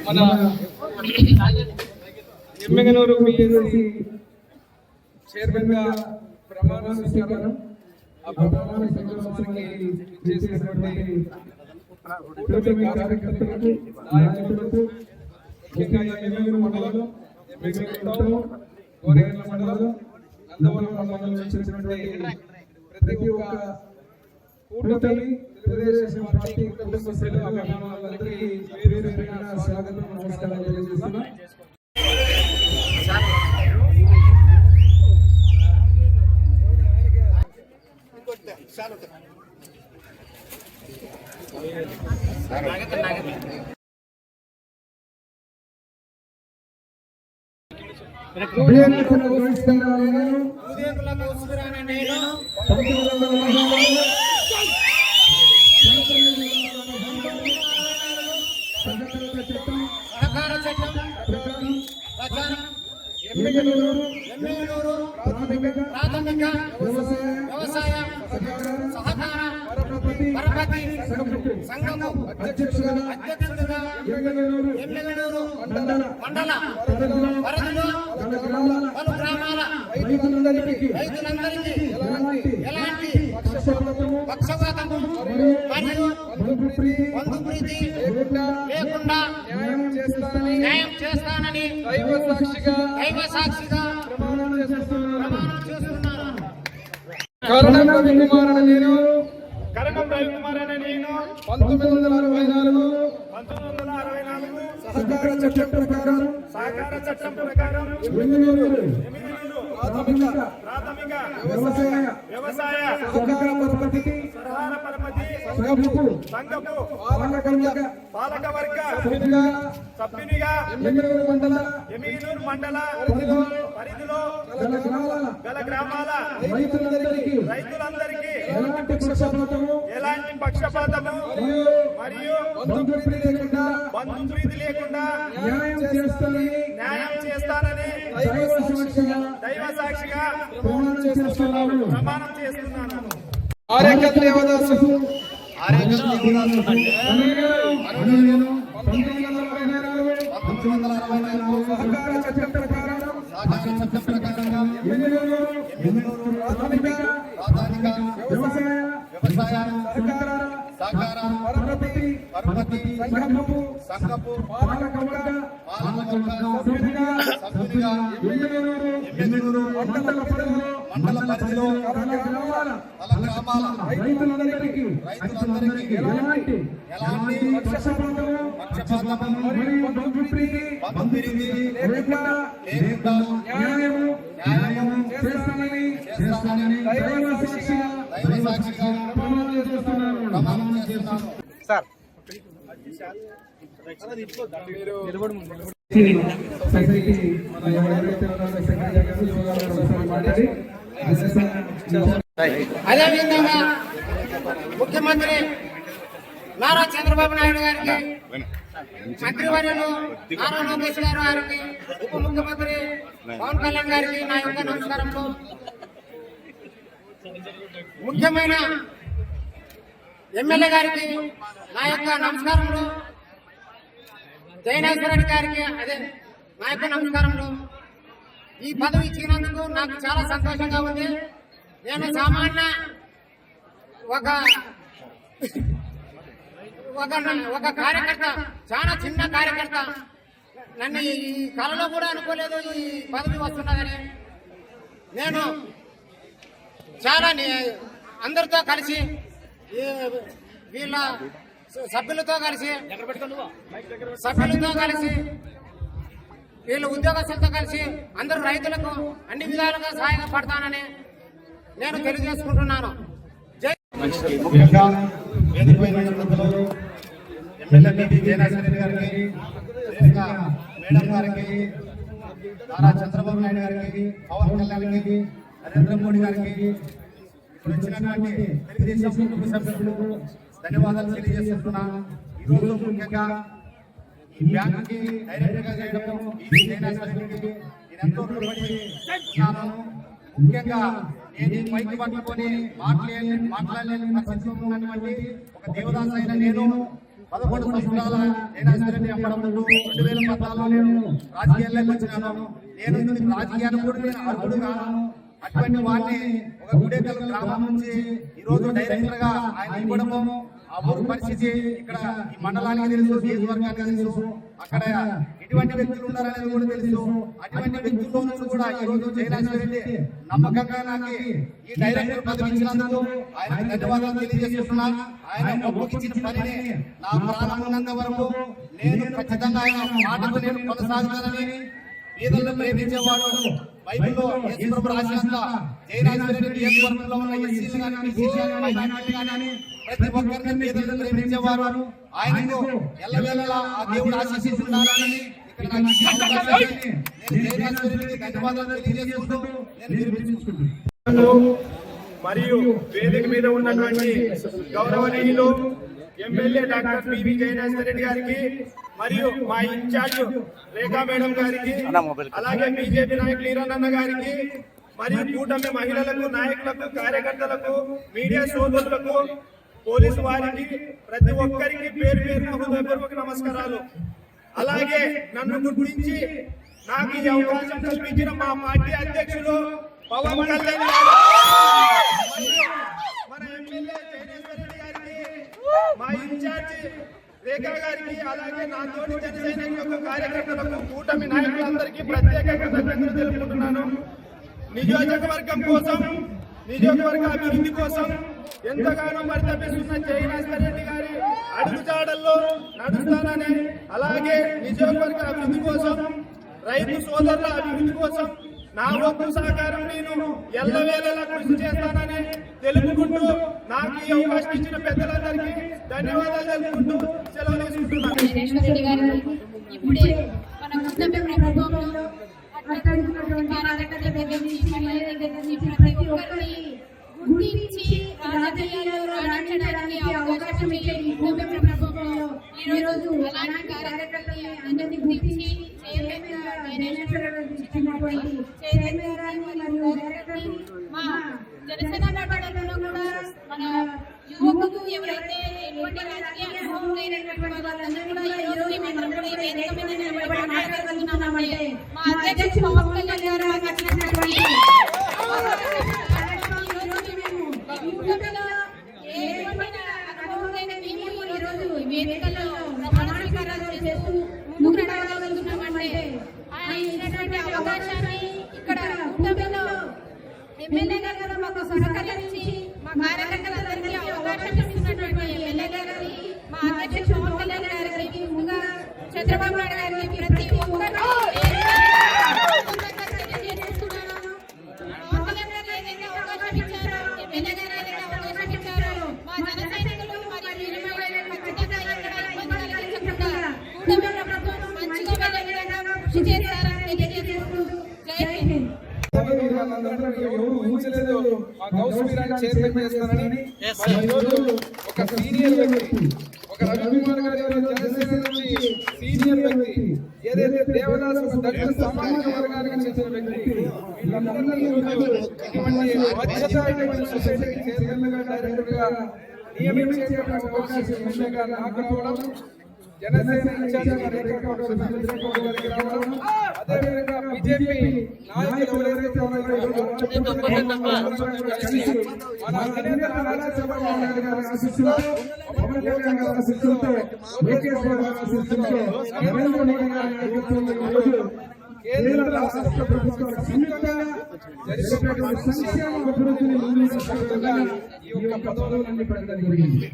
మన Yemmiganur PSC chairman గా ప్రమాణ స్వీకారం ఆ ప్రమాణ స్వీకారానికి చేసినటువంటి కార్యకర్తలకు నాయకులకు ముఖ్యంగా ఎమ్మెగనూరు మండలం ఎమ్మెగనూరు గోరేగల్ల మండలం నందవరం మండలం చేసినటువంటి ప్రతి ఒక్క కూటమి తెలుగుదేశం పార్టీ కుటుంబ సభ్యులు అభిమానులందరికీ పేరు పేరున స్వాగతం నమస్కారాలు తెలియజేస్తున్నా. ప్రాథమిక వ్యవసాయ సహకార పరపతి సంఘము అధ్యక్షుడిగా ఎమ్మెగనూరు మండల పరిధిలో పలు గ్రామాల రైతులందరికీ ఎలాంటి పక్షపాతము మరియు బంధుప్రీతి లేకుండా న్యాయం చేస్తానని దైవ సాక్షిగా ప్రమాణం చేస్తున్నాను. కరణం రవికుమార్ అనే నేను 1964 సహకార చట్టం ప్రకారం ప్రాథమిక వ్యవసాయ సహకార పరపతి పాలకవర్గ సభ్యునిగా ఎమ్మెగనూరు మండల పరిధిలో గల గ్రామాల రైతులందరికీ ఎలాంటి పక్షపాతము మరియు బంధుప్రీతి లేకుండా న్యాయం చేస్తానని దైవ సాక్షిగా ప్రమాణం చేస్తున్నాను. ఆరేకల్ దేవదాసు సహకార చట్టం ప్రకారం ప్రాథమిక వ్యవసాయ సహకార పరపతి సంఘపు పాలకవర్గ సభ్యునిగా ఎమ్మెగనూరు మండల పరిధిలో గ్రామాల రైతులందరికీ ఎలాంటి పక్షపాతము మరియు బంధుప్రీతి లేకుండా న్యాయము చేస్తానని దైవ సాక్షిగా ప్రమాణం చేస్తున్నాను. సార్ అదేవిధంగా ముఖ్యమంత్రి నారా చంద్రబాబు నాయుడు గారికి, మంత్రివర్యులు నారా లోకేష్ గారికి, ఉప ముఖ్యమంత్రి పవన్ కళ్యాణ్ గారికి నా యొక్క నమస్కారములు. ముఖ్యమైన ఎమ్మెల్యే గారికి నా యొక్క నమస్కారములు. జయనాథ్ రెడ్డి గారికి నా యొక్క నమస్కారములు. ఈ పదవి ఇచ్చినందుకు నాకు చాలా సంతోషంగా ఉంది. నేను సామాన్య ఒక కార్యకర్త, చాలా చిన్న కార్యకర్త. నన్ను ఈ కళలో కూడా అనుకోలేదు ఈ పదవి వస్తున్నదని. నేను చాలా అందరితో కలిసి, వీళ్ళ సభ్యులతో కలిసి, వీళ్ళ ఉద్యోగస్తులతో కలిసి అందరూ రైతులకు అన్ని విధాలుగా సహాయంగా పడతానని నేను తెలియజేసుకుంటున్నాను. ఎమ్మెల్యే జయనాథ్ రెడ్డి గారికి, మేడం గారికి, నారా చంద్రబాబు నాయుడు గారికి, పవన్ కళ్యాణ్ గారికి, నరేంద్ర మోడీ గారికి, ఇప్పుడు వచ్చినటువంటి తెలుగుదేశం కుటుంబ సభ్యులకు ధన్యవాదాలు తెలియజేస్తున్నాను. ఈరోజు ముఖ్యంగా ఈ బ్యాంకుకి డైరెక్ట్ గా చేయడం, ఈ నేనెంతో రుణపడి ఉన్నాను. ముఖ్యంగా నేను మైక్ పట్టుకొని మాట్లాడలేని పరిస్థితిలో ఉన్నటువంటి ఒక దేవదాస్ అయిన నేను 11 సంవత్సరాల నేనాశ్వరిని అమ్మడంలో 2014లో నేను రాజకీయాల్లోకి వచ్చినాను. నేను రాజకీయాన్ని కూడా నేను అర్హుడు కాను. అటువంటి వాడిని ఒక గుడేకల్ గ్రామం నుంచి ఈ రోజు డైరెక్టర్ గా ఆయన ఇవ్వడము, ఆ ఊరు పరిస్థితి ఇక్కడ ఈ మండలానికి తెలుసు, నియోజకవర్గానికి తెలుసు, అక్కడ ఎటువంటి వ్యక్తులు ఉన్నారనేది కూడా తెలుసు. అటువంటి వ్యక్తుల్లో నుంచి కూడా ఈ రోజు జయరాజరెడ్డి నమ్మకంగా నాకు ఈ డైరెక్టర్ పదవి ఇచ్చినందుకు ఆయన ధన్యవాదాలు తెలియజేస్తున్నాను. ఆయన ఒప్పుకిచ్చిన పనిని నా ప్రాణం ఉన్నంత వరకు నేను ఖచ్చితంగా ఆయన మాటకు నేను కొనసాగుతానని, పేదలను ప్రేమించేవాడు బైబిల్లో యేసు ప్రభు రాసినంత జయరాజరెడ్డి నియోజకవర్గంలో ఉన్న ఎస్సీలు కానీ బీసీలు కానీ మైనారిటీ కానీ ప్రతి ఒక్కరిని పేదలను ప్రేమించేవారు. ఆయనకు ఎల్లవేళలా ఆ దేవుడు ఆశీస్సులుండాలని ఇక్కడ నాకు ఇచ్చిన అవకాశాన్ని నేను జయరాజరెడ్డికి ధన్యవాదాలు తెలియజేస్తూ నేను విరమించుకుంటున్నాను. మరియు వేదిక మీద ఉన్నటువంటి గౌరవనీయులు ఎమ్మెల్యే డాక్టర్ పివి జయరాజరెడ్డి గారికి, మరియు మా ఇన్ఛార్జ్ రేఖా మేడం గారికి, అలాగే బీజేపీ నాయకులు ఈరన్న గారికి, మరియు కూటమి మహిళలకు, నాయకులకు, కార్యకర్తలకు, మీడియా సోదరులకు, పోలీసు వారికి, ప్రతి ఒక్కరికి పేరు పేరున హృదయపూర్వక నమస్కారాలు. అలాగే నన్ను గుర్తించి నాకు ఈ అవకాశం కల్పించిన మా పార్టీ అధ్యక్షులు పవన్ కళ్యాణ్ గారు, మన ఎమ్మెల్యే జయరాజరెడ్డి గారికి, మా ఇన్ఛార్జి రేఖా గారికి, అలాగే నా తోటి జన సైనికులకు, కార్యకర్తలకు, కూటమి నాయకులందరికీ ప్రత్యేక కృతజ్ఞతలు తెలుపుకుంటున్నాను. నియోజకవర్గం కోసం, నియోజకవర్గ అభివృద్ధి కోసం ఎంతగానో పరితపిస్తున్న జయరాజరెడ్డి గారి అడుగుజాడల్లో నడుస్తానని, అలాగే నియోజకవర్గ అభివృద్ధి కోసం, రైతు సోదరుల అభివృద్ధి కోసం నా వంతు సహకారం నేను ఎల్లవేళలా కృషి చేస్తానని తెలుపుకుంటూ, నాకు ఈ అవకాశం ఇచ్చిన పెద్దలందరికీ ధన్యవాదాలు తెలుపుకుంటూ సెలవు తీసుకుంటున్నాను. జయరాజరెడ్డి గారు ఇప్పుడే మన కూటమి ప్రభుత్వంలో అట్టడుగున్నటువంటి కార్యకర్తల దగ్గర నుంచి మహిళల దగ్గర నుంచి ప్రతి ఒక్కరిని గుర్తించి రాజకీయాల్లో రాణించడానికి అవకాశం ఇచ్చే ఈ కూటమి ప్రభుత్వంలో ఈ రోజు అలాంటి కార్యకర్తల్ని అందరినీ గుర్తించి మా జనసేన పార్టీలో కూడా మన యువకులు ఎవరైతే ఎటువంటి రాజకీయ అనుభవం లేనటువంటి వాళ్ళందరూ కూడా ఈ రోజు మేమందరం ఈ వేదిక మీద నిలబడి మాట్లాడుతున్నామంటే మా అధ్యక్షుడు పవన్ కళ్యాణ్ గారు మాకు ఇచ్చినటువంటి అనుభవం లేని మేము ఈ రోజు వేదికల్లో ప్రమాణ స్వీకారాలు చేస్తూ ముందుకు రాగలుగుతున్నామంటే ఆయన ఇచ్చినటువంటి అవకాశాన్ని ఇక్కడ కూటమిలో ఎమ్మెల్యే గారు మాకు సహకరించి మా కార్యకర్తలందరికీ అవకాశం ఇస్తున్నటువంటి ఎమ్మెల్యే గారికి, మా అధ్యక్షుడు పవన్ కళ్యాణ్ గారికి, ముందుగా చంద్రబాబు నాయుడు గారికి ప్రతి ఒక్కరు తెలియజేస్తున్నాను. పవన్ కళ్యాణ్ గారు ఏదైతే అవకాశం ఇచ్చారో, ఎమ్మెల్యే గారు ఏదైతే అవకాశం ఇచ్చారో, మా జన సైనికులు మరియు ఖచ్చితంగా ఇక్కడ ఇబ్బంది కలిగించకుండా కూటమి ప్రభుత్వం మంచిగా వెళ్ళే విధంగా కృషి చేస్తారని తెలియజేసుకుంటూ జై హింద్. ఎవరు ఊహించలేదు ఆ గౌస్ మీరాని చైర్మన్ చేస్తానని. ఈ రోజు ఒక సీనియర్ వ్యక్తి, ఒక రవికుమార్ గారి జనసేన నుంచి సీనియర్ వ్యక్తి, ఏదైతే దేవదాస్ ఒక దళిత సామాజిక వర్గానికి చెందిన వ్యక్తి, వీళ్ళందరినీ ఇటువంటి బాధ్యత సొసైటీకి చైర్మన్ గా, డైరెక్టర్ గా నియమించేటువంటి అవకాశం ఎమ్మెల్యేగా నాకు రావడం, జనసేన ఇన్ఛార్జిగా రేఖా గారికి రావడం, అదేవిధంగా బీజేపీ నాయకులు ఎవరైతే ఉన్నారో మన అధినేత నారా చంద్రబాబు నాయుడు గారి ఆశీస్సులతో, పవన్ కళ్యాణ్ గారి ఆశీస్సులతో, లోకేష్ గారి ఆశీస్సులతో, నరేంద్ర మోడీ గారి నేతృత్వంలో ఈరోజు కేంద్ర రాష్ట్ర ప్రభుత్వాల సంయుక్తంగా జరిగేటువంటి సంక్షేమ అభివృద్ధిని ముందుకు ఈ యొక్క పదవులన్నీ పెట్టడం జరిగింది.